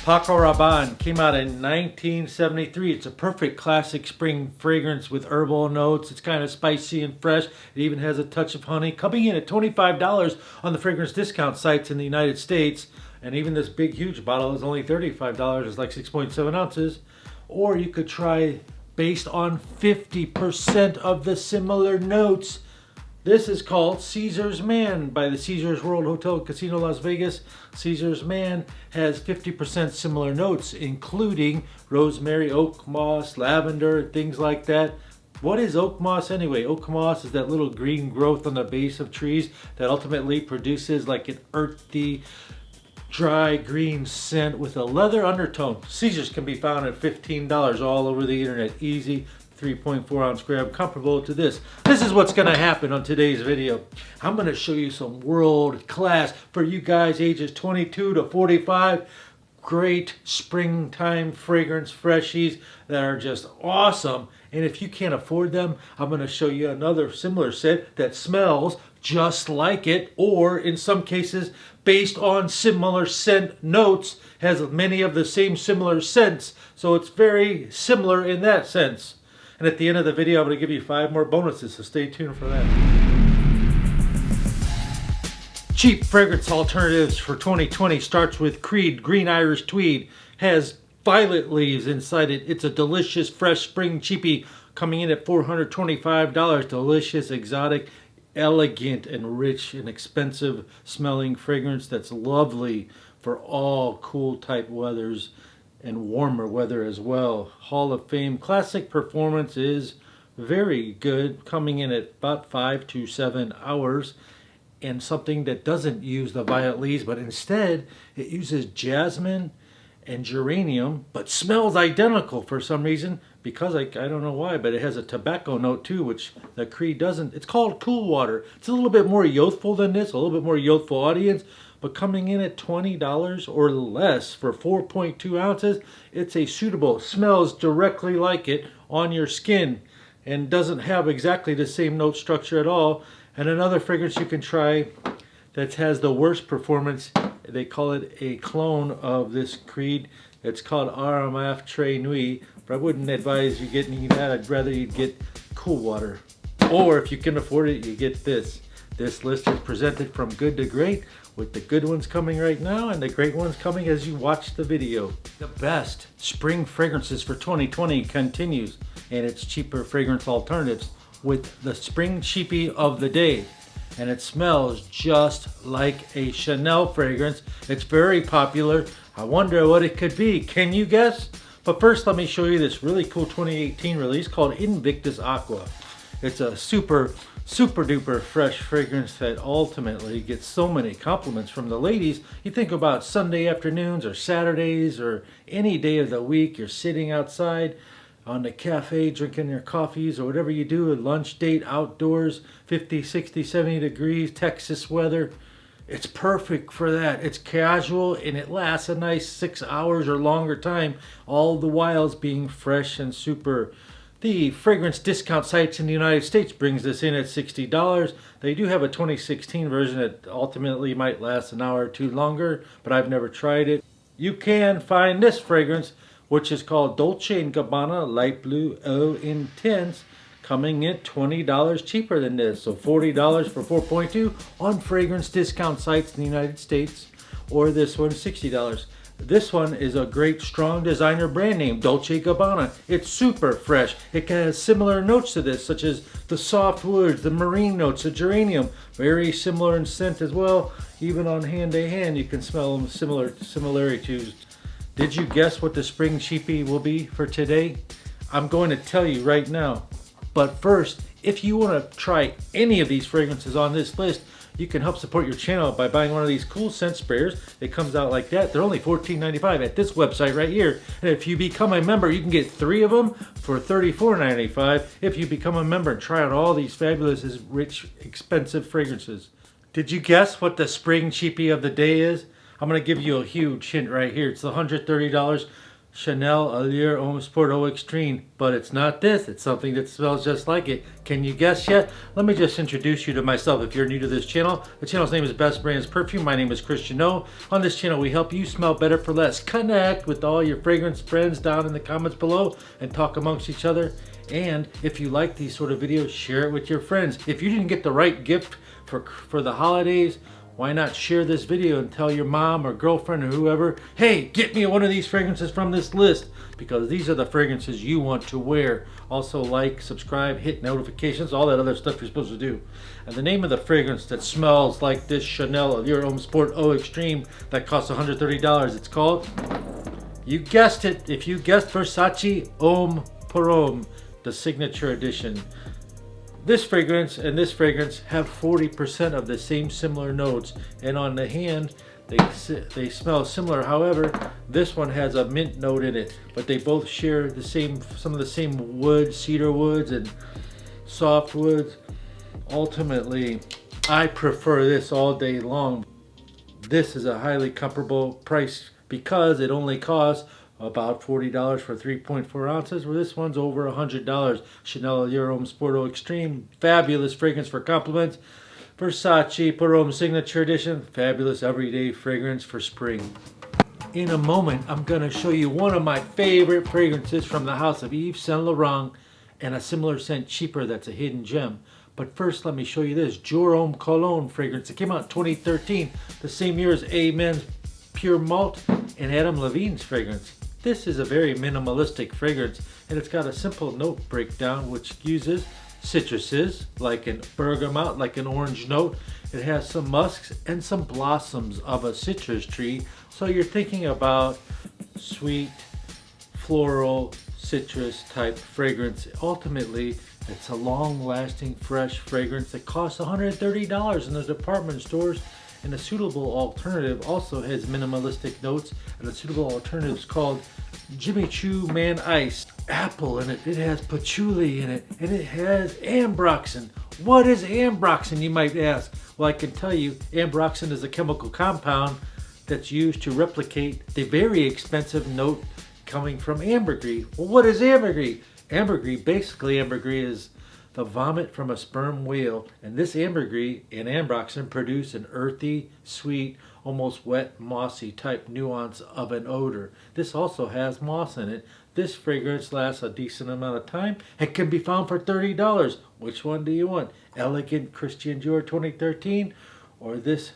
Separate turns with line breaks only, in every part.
Paco Rabanne came out in 1973. It's a perfect classic spring fragrance with herbal notes. It's kind of spicy and fresh. It even has a touch of honey. Coming in at $25 on the fragrance discount sites in the United States. And even this big, huge bottle is only $35. It's like 6.7 ounces. Or you could try based on 50% of the similar notes. This is called Caesar's Man by the Caesars World Hotel Casino Las Vegas. Caesar's Man has 50% similar notes, including rosemary, oak moss, lavender, things like that. What is oak moss anyway? Oak moss is that little green growth on the base of trees that ultimately produces like an earthy, dry green scent with a leather undertone. Caesars can be found at $15 all over the internet. Easy 3.4 ounce grab, comparable to this. This is what's gonna happen on today's video. I'm gonna show you some world class for you guys ages 22 to 45. Great springtime fragrance freshies that are just awesome. And if you can't afford them, I'm gonna show you another similar set that smells just like it, or in some cases, based on similar scent notes, has many of the same similar scents. So it's very similar in that sense. And at the end of the video, I'm going to give you 5 more bonuses, so stay tuned for that. Cheap fragrance alternatives for 2020 starts with Creed Green Irish Tweed. Has violet leaves inside it. It's a delicious, fresh spring cheapy coming in at $425. Delicious, exotic, elegant, and rich and expensive smelling fragrance that's lovely for all cool type weathers and warmer weather as well. Hall of Fame classic performance is very good, coming in at about 5 to 7 hours, and something that doesn't use the violet leaves, but instead it uses jasmine and geranium, but smells identical for some reason, because I don't know why, but it has a tobacco note too, which the Creed doesn't. It's called Cool Water. It's a little bit more youthful than this, a little bit more youthful audience, but coming in at $20 or less for 4.2 ounces, it's a suitable, smells directly like it on your skin and doesn't have exactly the same note structure at all. And another fragrance you can try that has the worst performance, they call it a clone of this Creed. It's called Aromat Très Nuit, but I wouldn't advise you getting that. I'd rather you get Cool Water. Or if you can afford it, you get this. This list is presented from good to great, with the good ones coming right now and the great ones coming as you watch the video. The best spring fragrances for 2020 continues, and it's cheaper fragrance alternatives with the Spring Cheapy of the day. And it smells just like a Chanel fragrance. It's very popular. I wonder what it could be. Can you guess? But first, let me show you this really cool 2018 release called Invictus Aqua. It's a super duper fresh fragrance that ultimately gets so many compliments from the ladies. You think about Sunday afternoons or Saturdays or any day of the week, you're sitting outside on the cafe drinking your coffees or whatever you do, a lunch date outdoors, 50, 60, 70 degrees, Texas weather. It's perfect for that. It's casual and it lasts a nice 6 hours or longer time, all the while being fresh and super. The fragrance discount sites in the United States brings this in at $60. They do have a 2016 version that ultimately might last an hour or two longer, but I've never tried it. You can find this fragrance, which is called Dolce & Gabbana Light Blue Eau Intense, coming in $20 cheaper than this. So $40 for 4.2 on fragrance discount sites in the United States, or this one $60. This one is a great strong designer brand name, Dolce & Gabbana. It's super fresh. It has similar notes to this, such as the soft woods, the marine notes, the geranium. Very similar in scent as well. Even on hand to hand, you can smell them similarities. Did you guess what the Spring Cheapy will be for today? I'm going to tell you right now. But first, if you want to try any of these fragrances on this list, you can help support your channel by buying one of these cool scent sprayers. It comes out like that. They're only $14.95 at this website right here. And if you become a member, you can get 3 of them for $34.95 if you become a member and try out all these fabulous, rich, expensive fragrances. Did you guess what the Spring Cheapy of the day is? I'm going to give you a huge hint right here. It's the $130 Chanel Allure Homme Sport Eau Extreme, but it's not this. It's something that smells just like it. Can you guess yet? Let me just introduce you to myself if you're new to this channel. The channel's name is Best Brands Perfume. My name is Christian O. On this channel, we help you smell better for less. Connect with all your fragrance friends down in the comments below and talk amongst each other. And if you like these sort of videos, share it with your friends. If you didn't get the right gift for the holidays, why not share this video and tell your mom or girlfriend or whoever, hey, get me one of these fragrances from this list, because these are the fragrances you want to wear. Also like, subscribe, hit notifications, all that other stuff you're supposed to do. And the name of the fragrance that smells like this Chanel Allure Homme Sport Eau Extreme that costs $130, it's called, you guessed it, if you guessed, Versace Homme pour Homme, the signature edition. This fragrance and this fragrance have 40% of the same similar notes, and on the hand they smell similar. However, this one has a mint note in it, but they both share the same, some of the same woods, cedar woods and soft woods. Ultimately, I prefer this all day long. This is a highly comparable price because it only costs about $40 for 3.4 ounces, where this one's over $100. Chanel Allure Homme Sport Eau Extreme, fabulous fragrance for compliments. Versace Pour Homme Signature Edition, fabulous everyday fragrance for spring. In a moment, I'm going to show you one of my favorite fragrances from the house of Yves Saint Laurent, and a similar scent cheaper that's a hidden gem. But first, let me show you this Jour Homme Cologne fragrance. It came out in 2013, the same year as Amen's Pure Malt and Adam Levine's fragrance. This is a very minimalistic fragrance, and it's got a simple note breakdown which uses citruses like an bergamot, like an orange note. It has some musks and some blossoms of a citrus tree. So you're thinking about sweet, floral, citrus type fragrance. Ultimately, it's a long-lasting, fresh fragrance that costs $130 in the department stores. And a suitable alternative also has minimalistic notes, and a suitable alternative is called Jimmy Choo Man Ice. Apple in it, it has patchouli in it, and it has ambroxan. What is ambroxan, you might ask? Well, I can tell you, ambroxan is a chemical compound that's used to replicate the very expensive note coming from ambergris. Well, what is ambergris? Ambergris is the vomit from a sperm whale, and this ambergris and ambroxan produce an earthy, sweet, almost wet, mossy type nuance of an odor. This also has moss in it. This fragrance lasts a decent amount of time and can be found for $30. Which one do you want? Elegant Christian Dior 2013 or this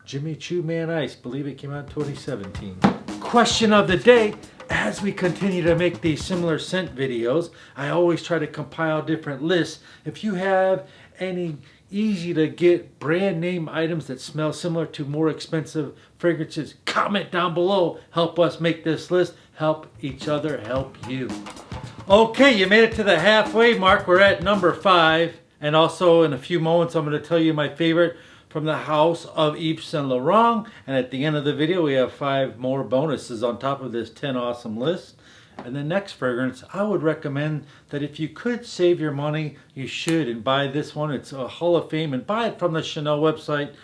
Jimmy Choo Man Ice? Believe it came out in 2017. Question of the day. As we continue to make these similar scent videos, I always try to compile different lists. If you have any easy to get brand name items that smell similar to more expensive fragrances, comment down below. Help us make this list. Help each other help you. Okay, you made it to the halfway mark. We're at number 5. And also in a few moments, I'm going to tell you my favorite from the house of Yves Saint Laurent. And at the end of the video, we have 5 more bonuses on top of this 10 awesome list. And the next fragrance, I would recommend that if you could save your money, you should and buy this one. It's a Hall of Fame, and buy it from the Chanel website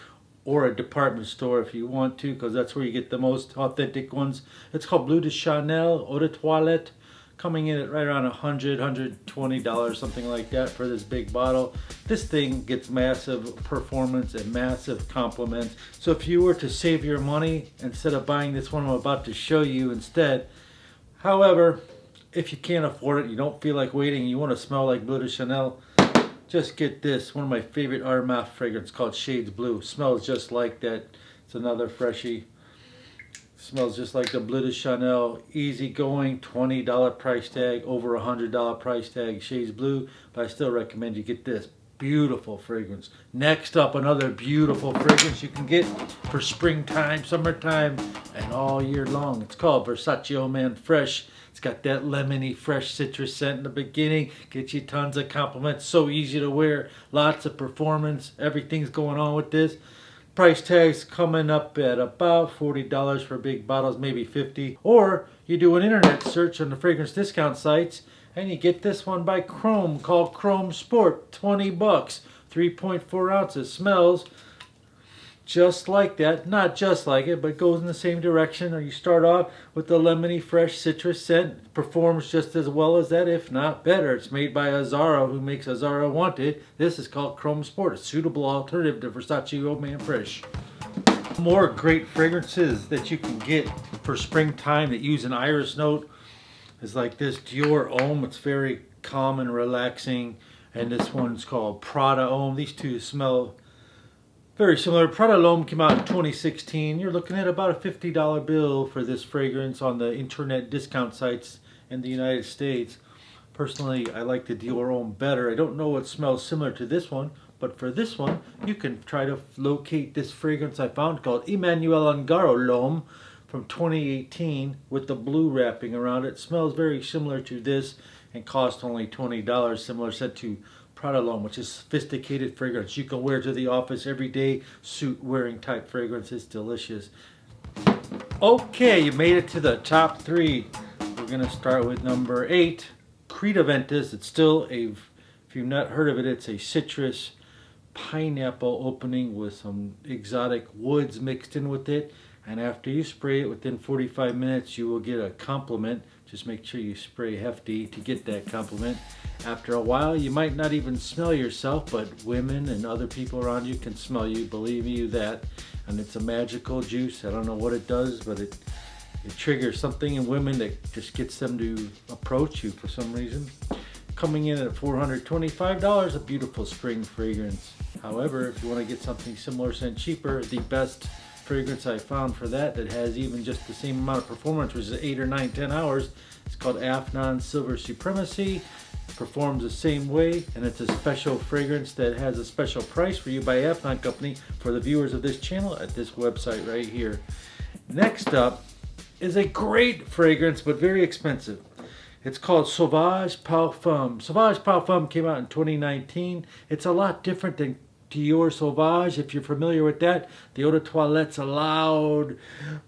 or a department store if you want to, because that's where you get the most authentic ones. It's called Bleu de Chanel Eau de Toilette, coming in at right around $100, $120, something like that for this big bottle. This thing gets massive performance and massive compliments. So if you were to save your money, instead of buying this one I'm about to show you instead, however, if you can't afford it, you don't feel like waiting, you want to smell like Bleu de Chanel, just get this, one of my favorite Armaf fragrance called Shades Blue. Smells just like that. It's another freshie. Smells just like the Bleu de Chanel, easygoing, $20 price tag, over $100 price tag, Shades Blue, but I still recommend you get this beautiful fragrance. Next up, another beautiful fragrance you can get for springtime, summertime, and all year long. It's called Versace Homme Man Fresh. It's got that lemony, fresh citrus scent in the beginning. Gets you tons of compliments. So easy to wear. Lots of performance. Everything's going on with this. Price tag's coming up at about $40 for big bottles, maybe $50. Or you do an internet search on the fragrance discount sites and you get this one by Chrome called Chrome Sport, $20, 3.4 ounces. Smells just like that, not just like it, but goes in the same direction. Or you start off with the lemony fresh citrus scent, performs just as well as that, if not better. It's made by Azzaro, who makes Azzaro Wanted. This is called Chrome Sport, a suitable alternative to Versace Old Man Fresh. More great fragrances that you can get for springtime that use an iris note is like this Dior Homme. It's very calm and relaxing, and this one's called Prada Homme. These two smell very similar. Prada L'Homme came out in 2016. You're looking at about a $50 bill for this fragrance on the internet discount sites in the United States. Personally, I like the Dior Homme better. I don't know what smells similar to this one, but for this one, you can try to locate this fragrance I found called Emmanuel Ungaro L'Homme from 2018 with the blue wrapping around it. It smells very similar to this and cost only $20, similar set to Prada L'Homme, which is sophisticated fragrance. You can wear to the office every day, suit wearing type fragrance. It's delicious. Okay, you made it to the top 3. We're going to start with number 8, Creed Aventus. It's still a, if you've not heard of it, it's a citrus pineapple opening with some exotic woods mixed in with it. And after you spray it, within 45 minutes, you will get a compliment. Just make sure you spray hefty to get that compliment. After a while, you might not even smell yourself, but women and other people around you can smell you, believe you that. And it's a magical juice. I don't know what it does, but it triggers something in women that just gets them to approach you for some reason. Coming in at $425, a beautiful spring fragrance. However, if you want to get something similar scent cheaper, the best fragrance I found for that has even just the same amount of performance, which is 8 or 9, 10 hours. It's called Afnan Silver Supremacy. It performs the same way, and it's a special fragrance that has a special price for you by Afnan Company for the viewers of this channel at this website right here. Next up is a great fragrance, but very expensive. It's called Sauvage Parfum. Sauvage Parfum came out in 2019. It's a lot different than Dior Sauvage, if you're familiar with that. The Eau de Toilette's a loud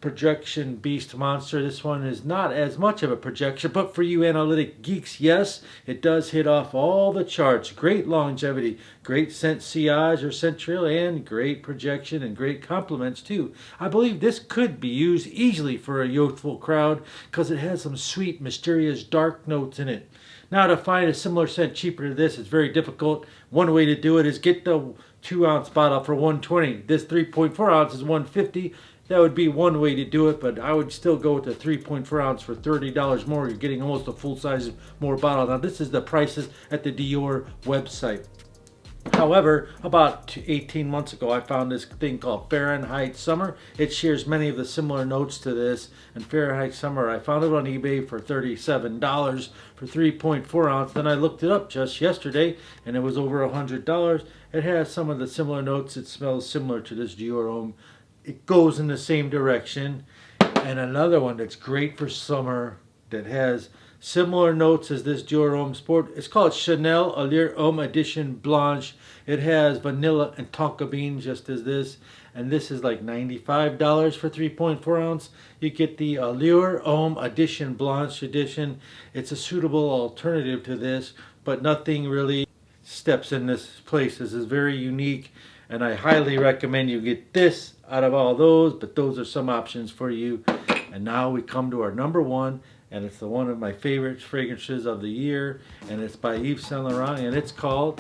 projection beast monster. This one is not as much of a projection, but for you analytic geeks, yes, it does hit off all the charts. Great longevity, great scent sillage or scent trail, and great projection and great compliments too. I believe this could be used easily for a youthful crowd because it has some sweet, mysterious, dark notes in it. Now, to find a similar scent cheaper to this is very difficult. One way to do it is get the 2-ounce bottle for $120. This 3.4 ounce is $150. That would be one way to do it, but I would still go with the 3.4 ounce for $30 more. You're getting almost a full size more bottle. Now, this is the prices at the Dior website. However, about 18 months ago, I found this thing called Fahrenheit Summer. It shares many of the similar notes to this. And Fahrenheit Summer, I found it on eBay for $37 for 3.4 ounce. Then I looked it up just yesterday, and it was over $100. It has some of the similar notes. It smells similar to this Dior Homme. It goes in the same direction. And another one that's great for summer that has similar notes as this Dior Homme Sport. It's called Chanel Allure Homme Edition Blanche. It has vanilla and tonka bean just as this. And this is like $95 for 3.4 ounce. You get the Allure Homme Edition Blanche edition. It's a suitable alternative to this, but nothing really steps in this place. This is very unique, and I highly recommend you get this out of all those, but those are some options for you. And now we come to our number 1. And it's one of my favorite fragrances of the year, and it's by Yves Saint Laurent, and it's called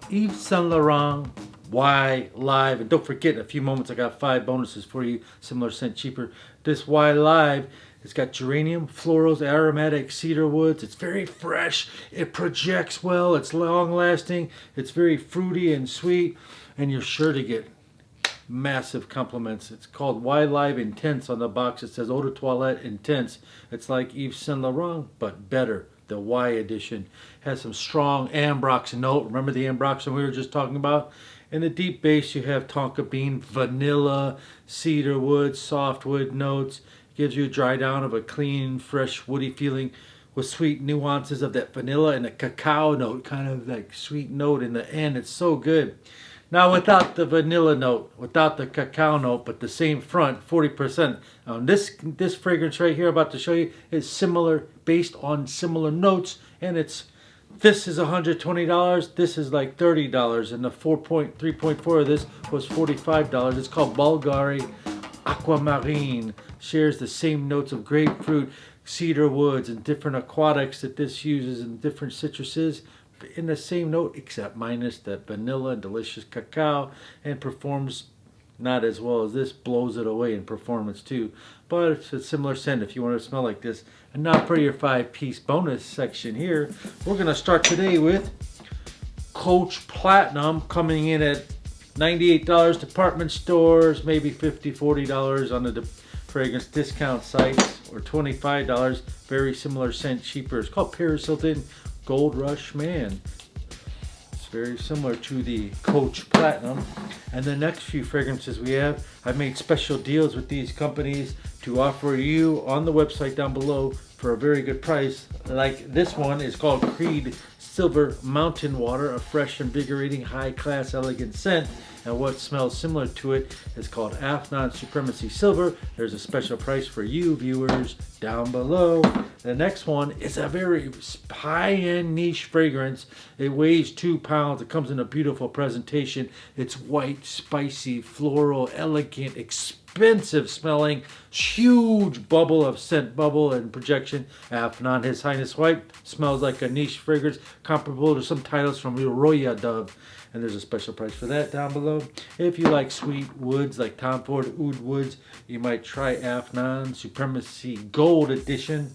Yves Saint Laurent Y Live. And don't forget, in a few moments I got 5 bonuses for you, similar scent cheaper. This Y Live, it's got geranium, florals, aromatic cedar woods. It's very fresh. It projects well. It's long lasting. It's very fruity and sweet, and you're sure to get massive compliments. It's called Y Live Intense on the box. It says Eau de Toilette Intense. It's like Yves Saint Laurent, but better. The Y edition has some strong ambrox note. Remember the ambroxan we were just talking about? In the deep base, you have tonka bean, vanilla, cedar wood, softwood notes. Gives you a dry down of a clean, fresh, woody feeling with sweet nuances of that vanilla and a cacao note, kind of like sweet note in the end. It's so good. Now, without the vanilla note, without the cacao note, but the same front, 40%. This fragrance right here I'm about to show you is similar, based on similar notes, and it's This is $120. This is like $30, and the 3.4 of this was $45. It's called Bulgari Aquamarine. Shares the same notes of grapefruit, cedar woods, and different aquatics that this uses in different citruses in the same note, except minus the vanilla and delicious cacao, and performs not as well as this, blows it away in performance too. But it's a similar scent if you want to smell like this. And now for your 5-piece bonus section here, we're going to start today with Coach Platinum, coming in at $98 department stores, maybe $50, $40 on the fragrance discount sites, or $25. Very similar scent, cheaper. It's called Paris Hilton Gold Rush Man. It's very similar to the Coach Platinum. And the next few fragrances we have, I've made special deals with these companies to offer you on the website down below for a very good price. Like this one is called Creed Silver Mountain Water, a fresh, invigorating, high-class, elegant scent. And what smells similar to it is called Afnan Supremacy Silver. There's a special price for you viewers down below. The next one is a very high-end niche fragrance. It weighs 2 pounds. It comes in a beautiful presentation. It's white, spicy, floral, elegant, expensive smelling, huge bubble of scent bubble and projection. Afnan His Highness White smells like a niche fragrance comparable to some titles from Roya Dove. And there's a special price for that down below. If you like sweet woods like Tom Ford Oud Woods, you might try Afnan Supremacy Gold Edition.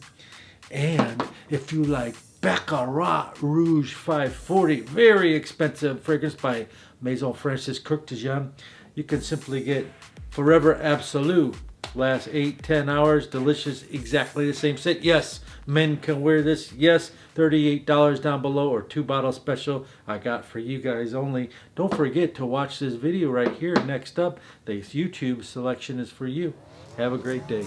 And if you like Baccarat Rouge 540, very expensive fragrance by Maison Francis Kurkdjian, you can simply get Forever Absolute. Lasts 8-10 hours, delicious, exactly the same scent. Yes, men can wear this. Yes, $38 down below, or 2-bottle special I got for you guys only. Don't forget to watch this video right here. Next up, the YouTube selection is for you. Have a great day.